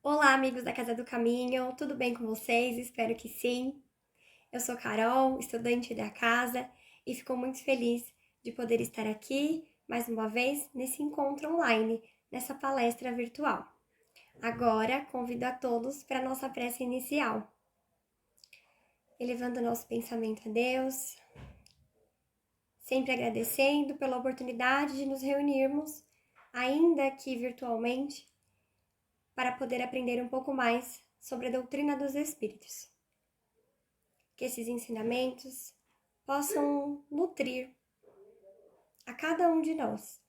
Olá, amigos da Casa do Caminho, tudo bem com vocês? Espero que sim. Eu sou Carol, estudante da casa, e fico muito feliz de poder estar aqui mais uma vez nesse encontro online, nessa palestra virtual. Agora, convido a todos para a nossa prece inicial, elevando nosso pensamento a Deus, sempre agradecendo pela oportunidade de nos reunirmos, ainda que virtualmente, para poder aprender um pouco mais sobre a doutrina dos Espíritos. Que esses ensinamentos possam nutrir a cada um de nós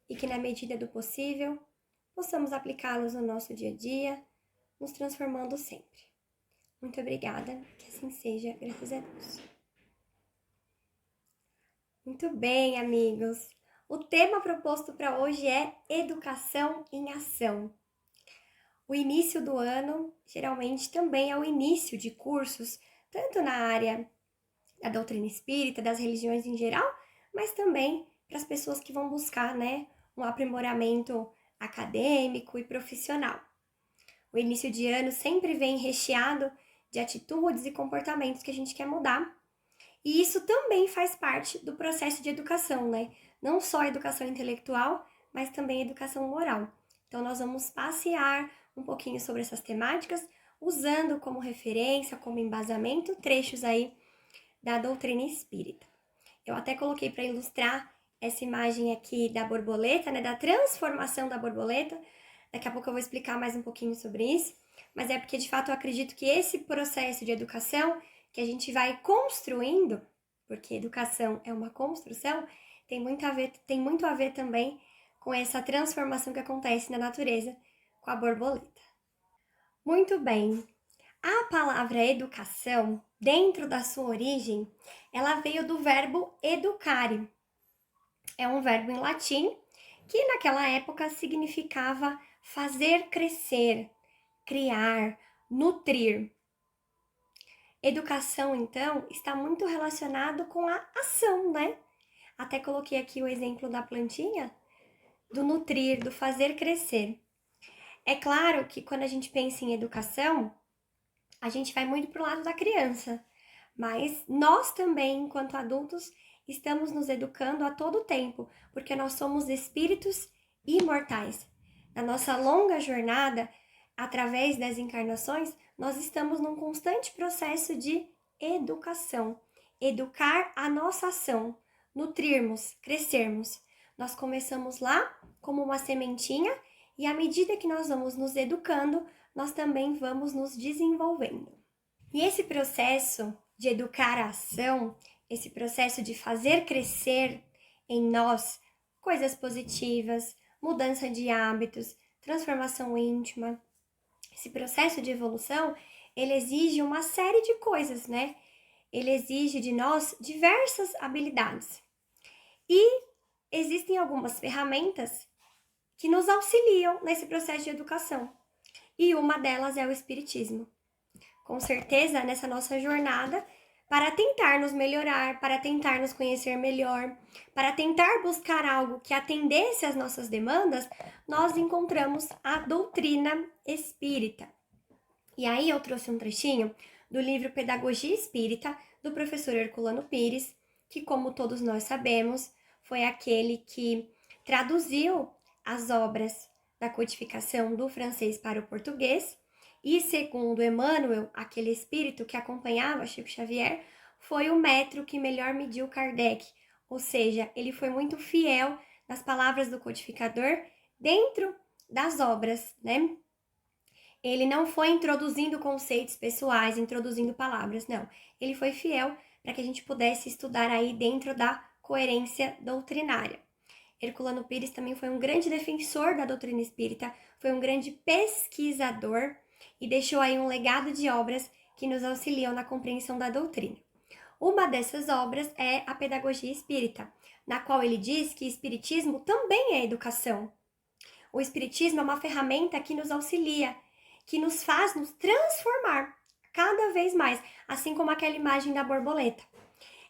e que, na medida do possível, possamos aplicá-los no nosso dia a dia, nos transformando sempre. Muito obrigada, que assim seja, graças a Deus. Muito bem, amigos. O tema proposto para hoje é Educação em Ação. O início do ano, geralmente, também é o início de cursos, tanto na área da doutrina espírita, das religiões em geral, mas também para as pessoas que vão buscar, um aprimoramento acadêmico e profissional. O início de ano sempre vem recheado de atitudes e comportamentos que a gente quer mudar. E isso também faz parte do processo de educação, Não só a educação intelectual, mas também a educação moral. Então, nós vamos passear um pouquinho sobre essas temáticas, usando como referência, como embasamento, trechos aí da doutrina espírita. Eu até coloquei para ilustrar essa imagem aqui da borboleta, da transformação da borboleta. Daqui a pouco eu vou explicar mais um pouquinho sobre isso, mas é porque de fato eu acredito que esse processo de educação que a gente vai construindo, porque educação é uma construção, tem muito a ver também com essa transformação que acontece na natureza com a borboleta. Muito bem. A palavra educação, dentro da sua origem, ela veio do verbo educare. É um verbo em latim que naquela época significava fazer crescer, criar, nutrir. Educação, então, está muito relacionado com a ação, Até coloquei aqui o exemplo da plantinha, do nutrir, do fazer crescer. É claro que quando a gente pensa em educação, a gente vai muito para o lado da criança, mas nós também, enquanto adultos, estamos nos educando a todo tempo, porque nós somos espíritos imortais. Na nossa longa jornada, através das encarnações, nós estamos num constante processo de educação. Educar a nossa ação, nutrirmos, crescermos. Nós começamos lá como uma sementinha e à medida que nós vamos nos educando, nós também vamos nos desenvolvendo. E esse processo de educar a ação, esse processo de fazer crescer em nós coisas positivas, mudança de hábitos, transformação íntima, esse processo de evolução, ele exige uma série de coisas, Ele exige de nós diversas habilidades. E existem algumas ferramentas que nos auxiliam nesse processo de educação. E uma delas é o espiritismo. Com certeza, nessa nossa jornada, para tentar nos melhorar, para tentar nos conhecer melhor, para tentar buscar algo que atendesse às nossas demandas, nós encontramos a doutrina espírita. E aí eu trouxe um trechinho do livro Pedagogia Espírita, do professor Herculano Pires, que, como todos nós sabemos, foi aquele que traduziu as obras da codificação do francês para o português. E, segundo Emmanuel, aquele espírito que acompanhava Chico Xavier, foi o metro que melhor mediu Kardec. Ou seja, ele foi muito fiel nas palavras do codificador dentro das obras, Ele não foi introduzindo conceitos pessoais, introduzindo palavras, não. Ele foi fiel para que a gente pudesse estudar aí dentro da coerência doutrinária. Herculano Pires também foi um grande defensor da doutrina espírita, foi um grande pesquisador e deixou aí um legado de obras que nos auxiliam na compreensão da doutrina. Uma dessas obras é a Pedagogia Espírita, na qual ele diz que espiritismo também é educação. O espiritismo é uma ferramenta que nos auxilia, que nos faz nos transformar cada vez mais, assim como aquela imagem da borboleta.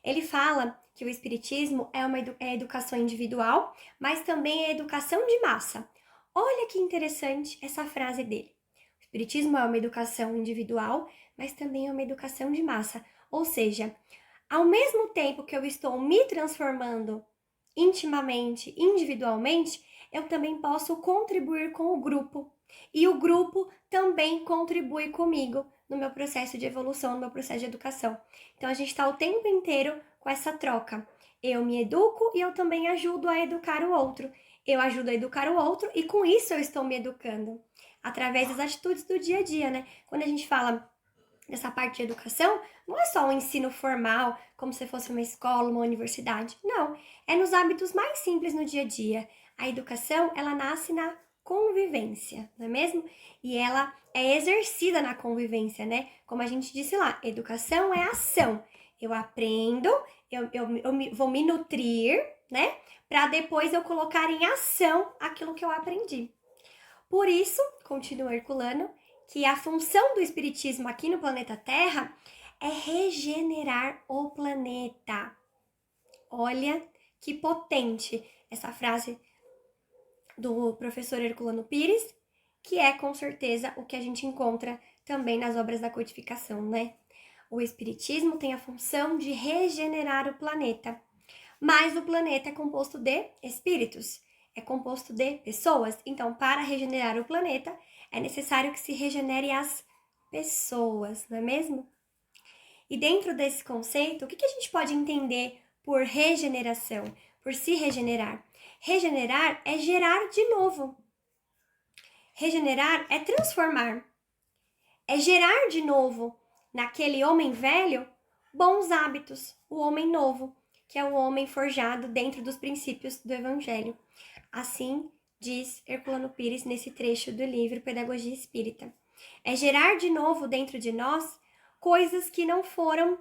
Ele fala que o espiritismo é educação individual, mas também é educação de massa. Olha que interessante essa frase dele. Espiritismo é uma educação individual, mas também é uma educação de massa. Ou seja, ao mesmo tempo que eu estou me transformando intimamente, individualmente, eu também posso contribuir com o grupo. E o grupo também contribui comigo no meu processo de evolução, no meu processo de educação. Então a gente está o tempo inteiro com essa troca. Eu me educo e eu também ajudo a educar o outro. Eu ajudo a educar o outro e com isso eu estou me educando. Através das atitudes do dia a dia, né? Quando a gente fala dessa parte de educação, não é só um ensino formal, como se fosse uma escola, uma universidade. Não, é nos hábitos mais simples no dia a dia. A educação, ela nasce na convivência, não é mesmo? E ela é exercida na convivência, né? Como a gente disse lá, educação é ação. Eu aprendo, vou me nutrir, né? Para depois eu colocar em ação aquilo que eu aprendi. Por isso, continua Herculano, que a função do espiritismo aqui no planeta Terra é regenerar o planeta. Olha que potente essa frase do professor Herculano Pires, que é com certeza o que a gente encontra também nas obras da codificação, né? O espiritismo tem a função de regenerar o planeta, mas o planeta é composto de espíritos, é composto de pessoas. Então, para regenerar o planeta, é necessário que se regenere as pessoas, não é mesmo? E dentro desse conceito, o que a gente pode entender por regeneração, por se regenerar? Regenerar é gerar de novo. Regenerar é transformar. É gerar de novo naquele homem velho bons hábitos, o homem novo, que é o homem forjado dentro dos princípios do Evangelho. Assim diz Herculano Pires nesse trecho do livro Pedagogia Espírita. É gerar de novo dentro de nós coisas que não foram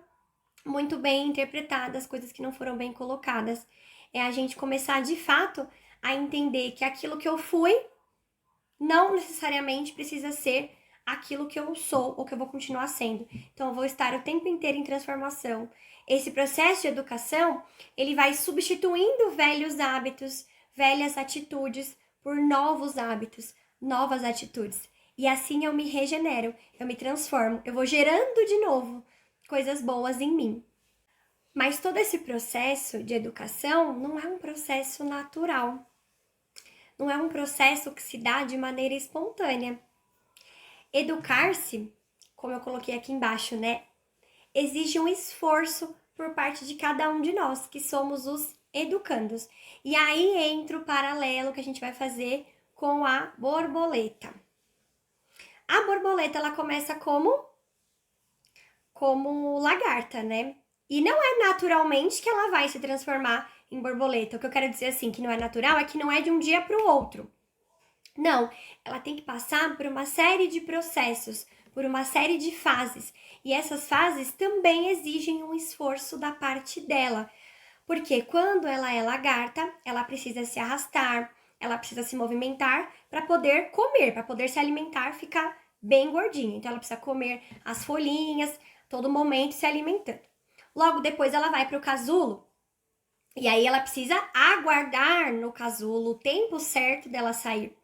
muito bem interpretadas, coisas que não foram bem colocadas. É a gente começar de fato a entender que aquilo que eu fui não necessariamente precisa ser aquilo que eu sou ou que eu vou continuar sendo. Então eu vou estar o tempo inteiro em transformação. Esse processo de educação, ele vai substituindo velhos hábitos, velhas atitudes por novos hábitos, novas atitudes. E assim eu me regenero, eu me transformo, eu vou gerando de novo coisas boas em mim. Mas todo esse processo de educação não é um processo natural. Não é um processo que se dá de maneira espontânea. Educar-se, como eu coloquei aqui embaixo, né, exige um esforço por parte de cada um de nós, que somos os educandos. E aí entra o paralelo que a gente vai fazer com a borboleta. A borboleta, ela começa como lagarta, né? E não é naturalmente que ela vai se transformar em borboleta. O que eu quero dizer assim, que não é natural, é que não é de um dia para o outro. Não, ela tem que passar por uma série de processos, por uma série de fases. E essas fases também exigem um esforço da parte dela. Porque quando ela é lagarta, ela precisa se arrastar, ela precisa se movimentar para poder comer, para poder se alimentar, ficar bem gordinha. Então ela precisa comer as folhinhas, todo momento se alimentando. Logo depois ela vai para o casulo. E aí ela precisa aguardar no casulo o tempo certo dela sair.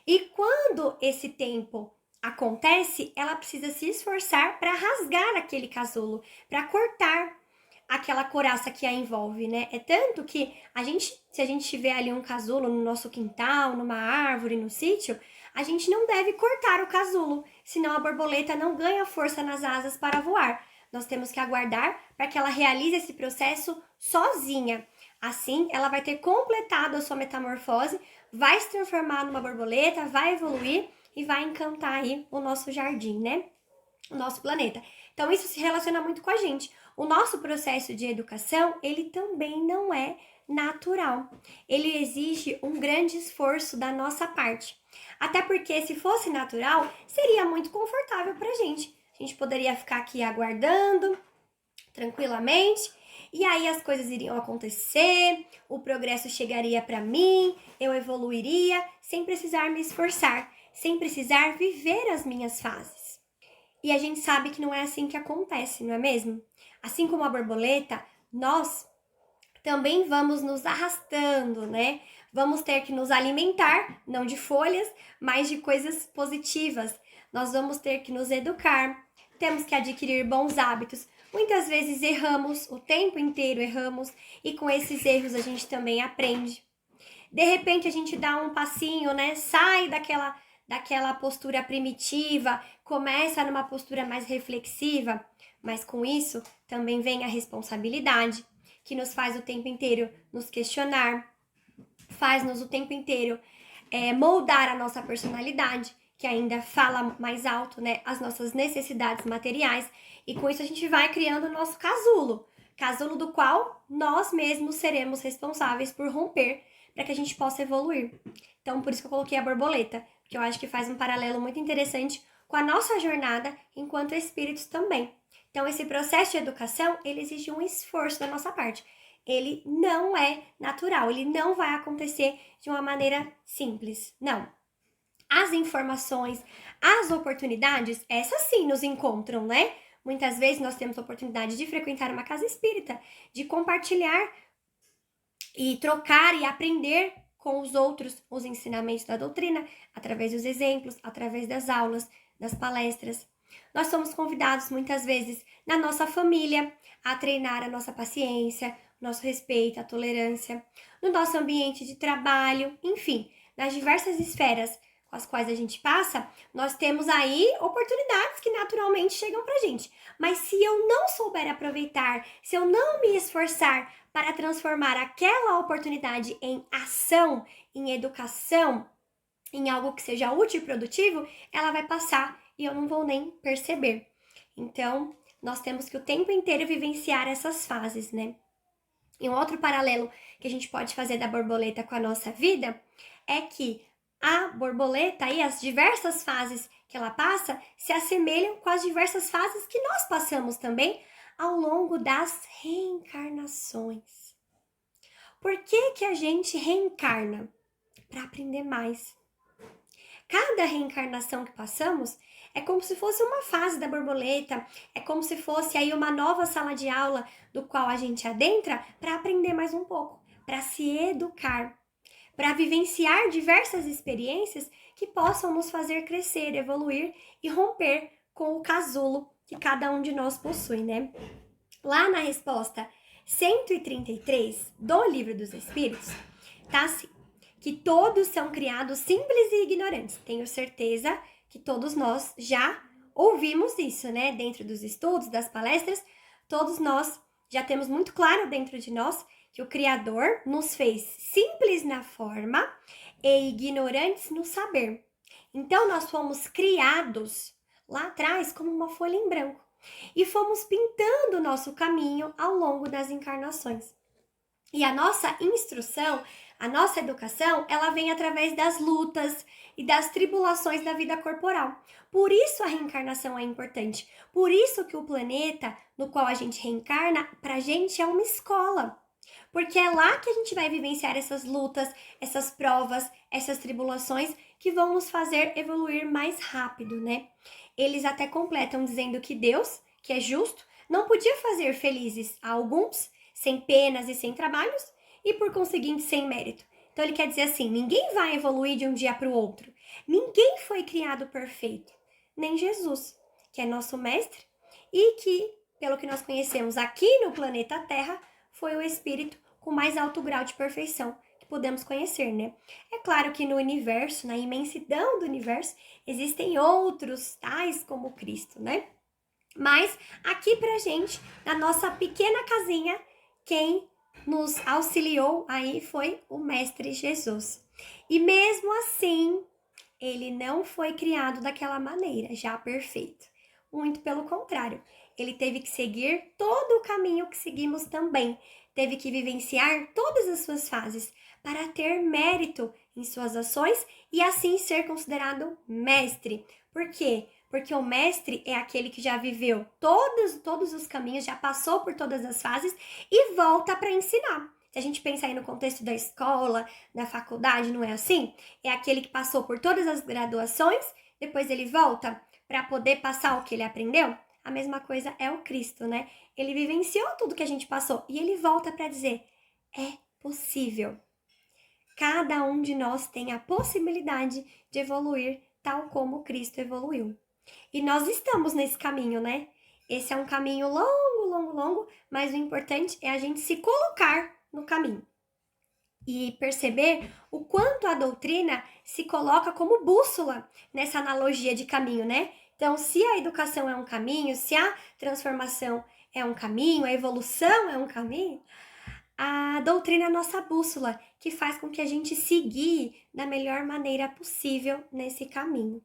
E quando esse tempo acontece, ela precisa se esforçar para rasgar aquele casulo, para cortar aquela couraça que a envolve, né? É tanto que se a gente tiver ali um casulo no nosso quintal, numa árvore, no sítio, a gente não deve cortar o casulo, senão a borboleta não ganha força nas asas para voar. Nós temos que aguardar para que ela realize esse processo sozinha. Assim, ela vai ter completado a sua metamorfose, vai se transformar numa borboleta, vai evoluir e vai encantar aí o nosso jardim, né? O nosso planeta. Então, isso se relaciona muito com a gente. O nosso processo de educação, ele também não é natural. Ele exige um grande esforço da nossa parte. Até porque, se fosse natural, seria muito confortável pra gente. A gente poderia ficar aqui aguardando tranquilamente, e aí as coisas iriam acontecer, o progresso chegaria para mim, eu evoluiria sem precisar me esforçar, sem precisar viver as minhas fases. E a gente sabe que não é assim que acontece, não é mesmo? Assim como a borboleta, nós também vamos nos arrastando, né? Vamos ter que nos alimentar, não de folhas, mas de coisas positivas. nós vamos ter que nos educar, temos que adquirir bons hábitos. Muitas vezes erramos, o tempo inteiro erramos, e com esses erros a gente também aprende. De repente a gente dá um passinho, né? Sai daquela postura primitiva, começa numa postura mais reflexiva, mas com isso também vem a responsabilidade, que nos faz o tempo inteiro nos questionar, faz-nos o tempo inteiro moldar a nossa personalidade, que ainda fala mais alto, né, as nossas necessidades materiais, e com isso a gente vai criando o nosso casulo do qual nós mesmos seremos responsáveis por romper para que a gente possa evoluir. Então, por isso que eu coloquei a borboleta, porque eu acho que faz um paralelo muito interessante com a nossa jornada enquanto espíritos também. Então, esse processo de educação, ele exige um esforço da nossa parte. Ele não é natural, ele não vai acontecer de uma maneira simples, não. As informações, as oportunidades, essas sim nos encontram, né? Muitas vezes nós temos a oportunidade de frequentar uma casa espírita, de compartilhar e trocar e aprender com os outros os ensinamentos da doutrina, através dos exemplos, através das aulas, das palestras. Nós somos convidados muitas vezes na nossa família a treinar a nossa paciência, nosso respeito, a tolerância, no nosso ambiente de trabalho, enfim, nas diversas esferas com as quais a gente passa, nós temos aí oportunidades que naturalmente chegam pra gente. Mas se eu não souber aproveitar, se eu não me esforçar para transformar aquela oportunidade em ação, em educação, em algo que seja útil e produtivo, ela vai passar e eu não vou nem perceber. Então, nós temos que o tempo inteiro vivenciar essas fases, né? E um outro paralelo que a gente pode fazer da borboleta com a nossa vida é que a borboleta e as diversas fases que ela passa se assemelham com as diversas fases que nós passamos também ao longo das reencarnações. Por que a gente reencarna? Para aprender mais. Cada reencarnação que passamos é como se fosse uma fase da borboleta, é como se fosse aí uma nova sala de aula do qual a gente adentra para aprender mais um pouco, para se educar, para vivenciar diversas experiências que possam nos fazer crescer, evoluir e romper com o casulo que cada um de nós possui, né? Lá na resposta 133 do Livro dos Espíritos, tá assim, que todos são criados simples e ignorantes. Tenho certeza que todos nós já ouvimos isso, né? Dentro dos estudos, das palestras, todos nós já temos muito claro dentro de nós que o Criador nos fez simples na forma e ignorantes no saber. Então, nós fomos criados lá atrás como uma folha em branco e fomos pintando o nosso caminho ao longo das encarnações. E a nossa instrução, a nossa educação, ela vem através das lutas e das tribulações da vida corporal. Por isso a reencarnação é importante. Por isso que o planeta no qual a gente reencarna, pra gente é uma escola. Porque é lá que a gente vai vivenciar essas lutas, essas provas, essas tribulações que vão nos fazer evoluir mais rápido, né? Eles até completam dizendo que Deus, que é justo, não podia fazer felizes a alguns sem penas e sem trabalhos e por conseguinte sem mérito. Então ele quer dizer assim, ninguém vai evoluir de um dia para o outro. Ninguém foi criado perfeito, nem Jesus, que é nosso mestre e que, pelo que nós conhecemos aqui no planeta Terra, foi o espírito com mais alto grau de perfeição que podemos conhecer, né? É claro que no universo, na imensidão do universo, existem outros, tais como Cristo, né? Mas aqui pra gente, na nossa pequena casinha, quem nos auxiliou aí foi o Mestre Jesus. E mesmo assim, ele não foi criado daquela maneira, já perfeito. Muito pelo contrário, ele teve que seguir todo o caminho que seguimos também. Teve que vivenciar todas as suas fases para ter mérito em suas ações e assim ser considerado mestre. Por quê? Porque o mestre é aquele que já viveu todos os caminhos, já passou por todas as fases e volta para ensinar. Se a gente pensar aí no contexto da escola, da faculdade, não é assim? É aquele que passou por todas as graduações, depois ele volta para poder passar o que ele aprendeu. A mesma coisa é o Cristo, né? Ele vivenciou tudo que a gente passou e ele volta para dizer: é possível. Cada um de nós tem a possibilidade de evoluir tal como Cristo evoluiu. E nós estamos nesse caminho, né? Esse é um caminho longo, longo, longo, mas o importante é a gente se colocar no caminho e perceber o quanto a doutrina se coloca como bússola nessa analogia de caminho, né? Então, se a educação é um caminho, se a transformação é um caminho, a evolução é um caminho, a doutrina é a nossa bússola, que faz com que a gente se guie da melhor maneira possível nesse caminho.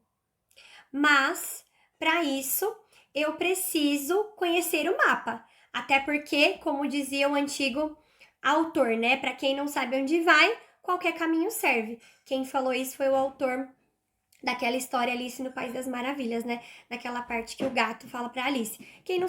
Mas, para isso, eu preciso conhecer o mapa. Até porque, como dizia o antigo autor, né? Para quem não sabe onde vai, qualquer caminho serve. Quem falou isso foi o autor daquela história Alice no País das Maravilhas, né? Naquela parte que o gato fala pra Alice: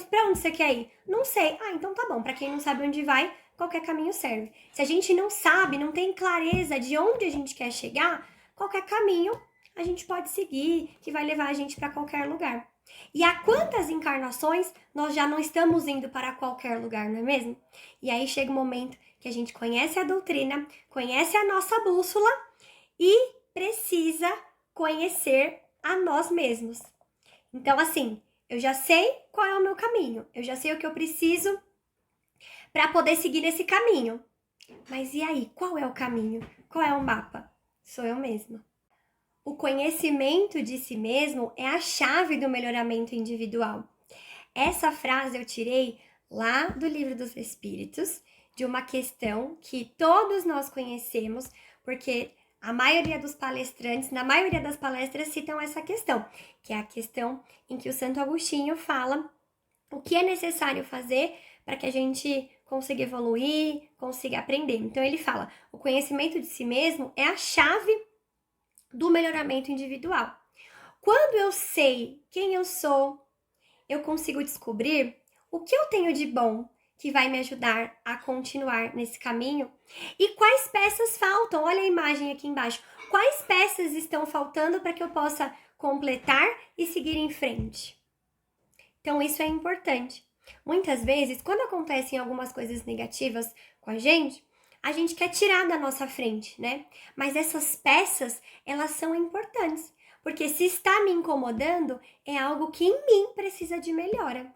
pra onde você quer ir? Não sei. Ah, então tá bom. Pra quem não sabe onde vai, qualquer caminho serve. Se a gente não sabe, não tem clareza de onde a gente quer chegar, qualquer caminho a gente pode seguir, que vai levar a gente para qualquer lugar. E há quantas encarnações nós já não estamos indo para qualquer lugar, não é mesmo? E aí chega o momento que a gente conhece a doutrina, conhece a nossa bússola e precisa conhecer a nós mesmos. Então, assim, eu já sei qual é o meu caminho, eu já sei o que eu preciso para poder seguir nesse caminho. Mas e aí, qual é o caminho? Qual é o mapa? Sou eu mesma. O conhecimento de si mesmo é a chave do melhoramento individual. Essa frase eu tirei lá do Livro dos Espíritos, de uma questão que todos nós conhecemos, porque a maioria dos palestrantes, na maioria das palestras, citam essa questão, que é a questão em que o Santo Agostinho fala o que é necessário fazer para que a gente consiga evoluir, consiga aprender. Então ele fala, o conhecimento de si mesmo é a chave do melhoramento individual. Quando eu sei quem eu sou, eu consigo descobrir o que eu tenho de bom que vai me ajudar a continuar nesse caminho e quais peças faltam. Olha a imagem aqui embaixo. Quais peças estão faltando para que eu possa completar e seguir em frente? Então, isso é importante. Muitas vezes, quando acontecem algumas coisas negativas com a gente quer tirar da nossa frente, né? Mas essas peças, elas são importantes. Porque se está me incomodando, é algo que em mim precisa de melhora.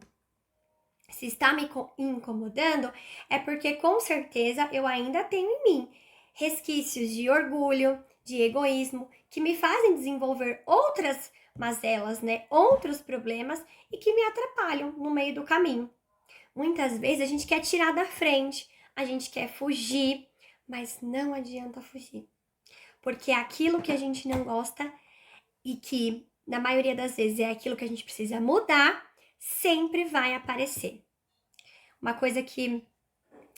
Se está me incomodando, é porque com certeza eu ainda tenho em mim resquícios de orgulho, de egoísmo, que me fazem desenvolver outras mazelas, né? Outros problemas e que me atrapalham no meio do caminho. Muitas vezes a gente quer tirar da frente, a gente quer fugir, mas não adianta fugir. Porque aquilo que a gente não gosta e que, na maioria das vezes, é aquilo que a gente precisa mudar, sempre vai aparecer. Uma coisa que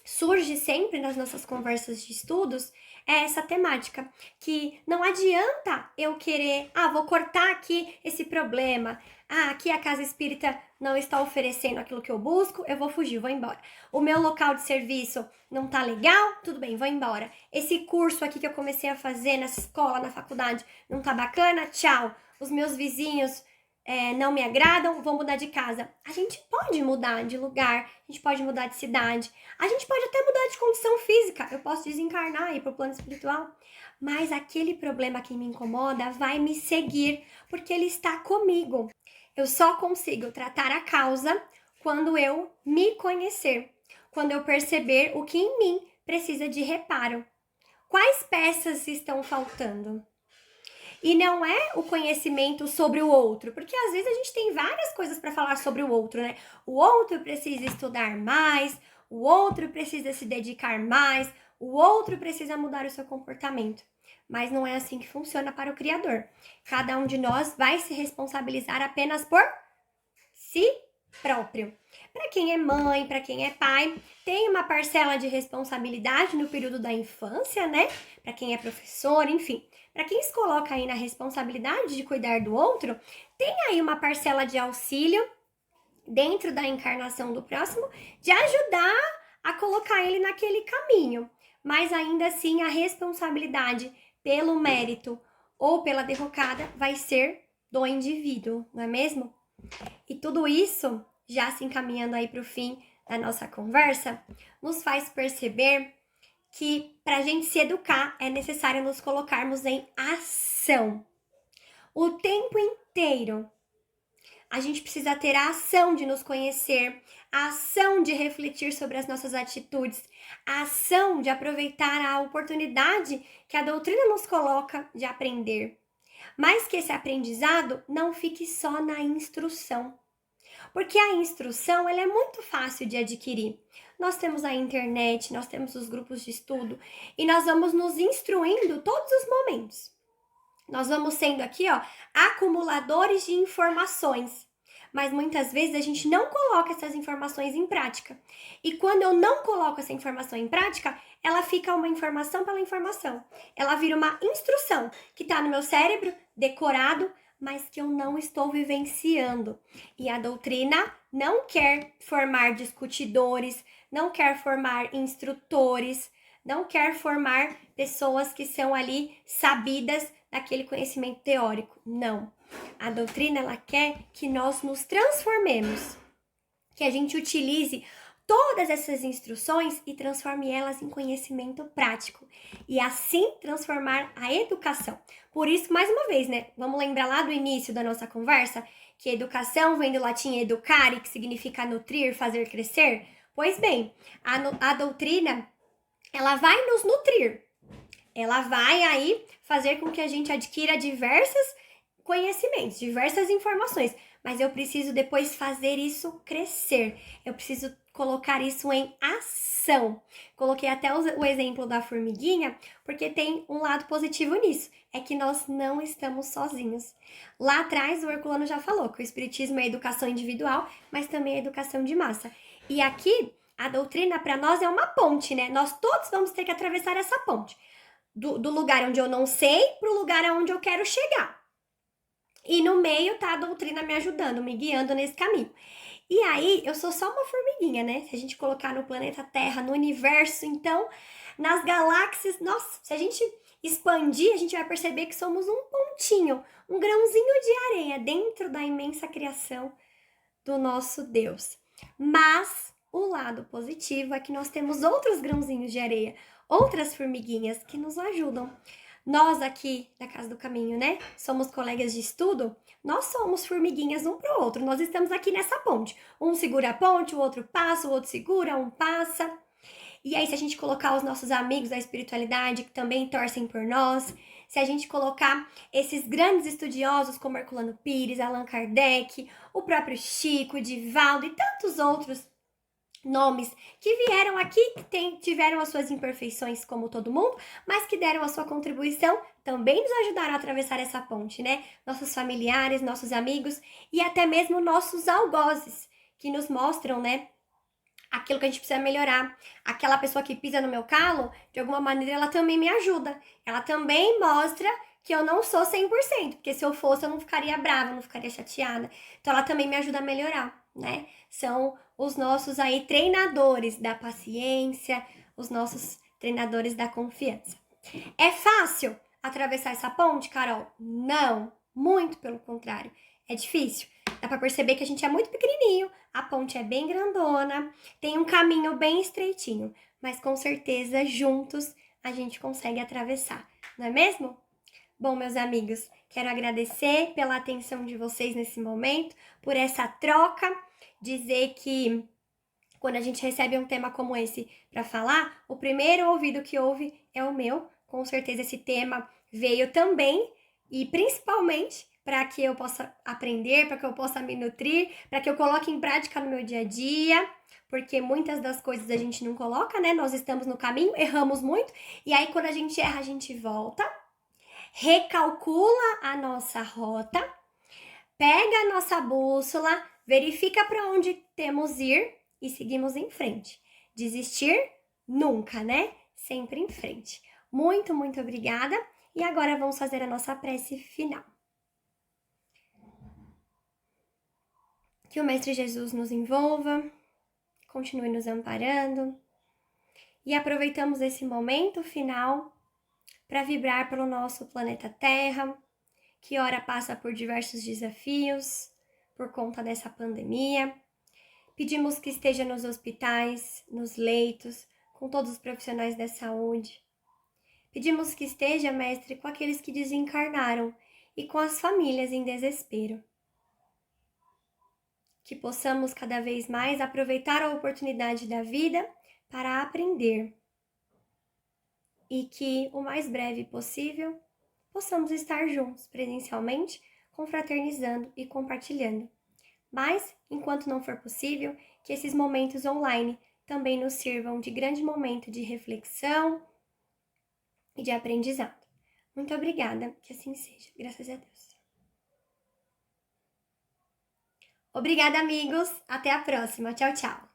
surge sempre nas nossas conversas de estudos é essa temática, que não adianta eu querer, vou cortar aqui esse problema, aqui a casa espírita não está oferecendo aquilo que eu busco, eu vou fugir, vou embora. O meu local de serviço não tá legal, tudo bem, vou embora. Esse curso aqui que eu comecei a fazer nessa escola, na faculdade, não tá bacana, tchau. Os meus vizinhos não me agradam, vou mudar de casa. A gente pode mudar de lugar, a gente pode mudar de cidade, a gente pode até mudar de condição física, eu posso desencarnar e ir pro plano espiritual, mas aquele problema que me incomoda vai me seguir, porque ele está comigo. Eu só consigo tratar a causa quando eu me conhecer, quando eu perceber o que em mim precisa de reparo. Quais peças estão faltando? E não é o conhecimento sobre o outro, porque às vezes a gente tem várias coisas para falar sobre o outro, né? O outro precisa estudar mais, o outro precisa se dedicar mais, o outro precisa mudar o seu comportamento. Mas não é assim que funciona para o Criador. Cada um de nós vai se responsabilizar apenas por si próprio. Para quem é mãe, para quem é pai, tem uma parcela de responsabilidade no período da infância, né? Para quem é professor, enfim. Para quem se coloca aí na responsabilidade de cuidar do outro, tem aí uma parcela de auxílio dentro da encarnação do próximo de ajudar a colocar ele naquele caminho. Mas ainda assim a responsabilidade pelo mérito ou pela derrocada vai ser do indivíduo, não é mesmo? E tudo isso, já se encaminhando aí para o fim da nossa conversa, nos faz perceber que para a gente se educar é necessário nos colocarmos em ação. O tempo inteiro. A gente precisa ter a ação de nos conhecer, a ação de refletir sobre as nossas atitudes, a ação de aproveitar a oportunidade que a doutrina nos coloca de aprender. Mas que esse aprendizado não fique só na instrução. Porque a instrução ela é muito fácil de adquirir. Nós temos a internet, nós temos os grupos de estudo e nós vamos nos instruindo todos os momentos. Nós vamos sendo aqui, ó, acumuladores de informações. Mas muitas vezes a gente não coloca essas informações em prática. E quando eu não coloco essa informação em prática, ela fica uma informação pela informação. Ela vira uma instrução que está no meu cérebro, decorado, mas que eu não estou vivenciando. E a doutrina não quer formar discutidores, não quer formar instrutores, não quer formar pessoas que são ali sabidas daquele conhecimento teórico. Não. A doutrina ela quer que nós nos transformemos, que a gente utilize todas essas instruções e transforme elas em conhecimento prático e assim transformar a educação. Por isso, mais uma vez, né? Vamos lembrar lá do início da nossa conversa que educação vem do latim educare, que significa nutrir, fazer crescer? Pois bem, a doutrina ela vai nos nutrir. Ela vai aí fazer com que a gente adquira diversos conhecimentos, diversas informações, mas eu preciso depois fazer isso crescer. Eu preciso colocar isso em ação. Coloquei até o exemplo da formiguinha, porque tem um lado positivo nisso, é que nós não estamos sozinhos. Lá atrás o Herculano já falou que o espiritismo é educação individual, mas também é educação de massa. E aqui a doutrina para nós é uma ponte, né? Nós todos vamos ter que atravessar essa ponte. Do lugar onde eu não sei para o lugar aonde eu quero chegar. E no meio tá a doutrina me ajudando, me guiando nesse caminho. E aí, eu sou só uma formiguinha, né? Se a gente colocar no planeta Terra, no universo, então, nas galáxias, nossa, se a gente expandir, a gente vai perceber que somos um pontinho, um grãozinho de areia dentro da imensa criação do nosso Deus. Mas o lado positivo é que nós temos outros grãozinhos de areia, outras formiguinhas que nos ajudam. Nós aqui da Casa do Caminho, né? Somos colegas de estudo, nós somos formiguinhas um pro outro. Nós estamos aqui nessa ponte. Um segura a ponte, o outro passa, o outro segura, um passa. E aí, se a gente colocar os nossos amigos da espiritualidade, que também torcem por nós, se a gente colocar esses grandes estudiosos como Herculano Pires, Allan Kardec, o próprio Chico, Divaldo e tantos outros nomes que vieram aqui, que tiveram as suas imperfeições como todo mundo, mas que deram a sua contribuição, também nos ajudaram a atravessar essa ponte, né? Nossos familiares, nossos amigos e até mesmo nossos algozes, que nos mostram, né? Aquilo que a gente precisa melhorar. Aquela pessoa que pisa no meu calo, de alguma maneira, ela também me ajuda. Ela também mostra que eu não sou 100%, porque se eu fosse, eu não ficaria brava, eu não ficaria chateada. Então, ela também me ajuda a melhorar, né? São os nossos aí treinadores da paciência, os nossos treinadores da confiança. É fácil atravessar essa ponte, Carol? Não, muito pelo contrário. É difícil. Dá pra perceber que a gente é muito pequenininho, a ponte é bem grandona, tem um caminho bem estreitinho, mas com certeza juntos a gente consegue atravessar, não é mesmo? Bom, meus amigos, quero agradecer pela atenção de vocês nesse momento, por essa troca, dizer que quando a gente recebe um tema como esse para falar, o primeiro ouvido que ouve é o meu. Com certeza esse tema veio também e principalmente para que eu possa aprender, para que eu possa me nutrir, para que eu coloque em prática no meu dia a dia, porque muitas das coisas a gente não coloca, né? Nós estamos no caminho, erramos muito, e aí quando a gente erra, a gente volta, recalcula a nossa rota, pega a nossa bússola, verifica para onde temos ir e seguimos em frente. Desistir? Nunca, né? Sempre em frente. Muito, muito obrigada. E agora vamos fazer a nossa prece final. Que o Mestre Jesus nos envolva, continue nos amparando. E aproveitamos esse momento final para vibrar pelo nosso planeta Terra, que ora passa por diversos desafios por conta dessa pandemia. Pedimos que esteja nos hospitais, nos leitos, com todos os profissionais da saúde. Pedimos que esteja, Mestre, com aqueles que desencarnaram e com as famílias em desespero. Que possamos cada vez mais aproveitar a oportunidade da vida para aprender e que, o mais breve possível, possamos estar juntos presencialmente, confraternizando e compartilhando. Mas, enquanto não for possível, que esses momentos online também nos sirvam de grande momento de reflexão e de aprendizado. Muito obrigada, que assim seja, graças a Deus. Obrigada, amigos. Até a próxima. Tchau, tchau.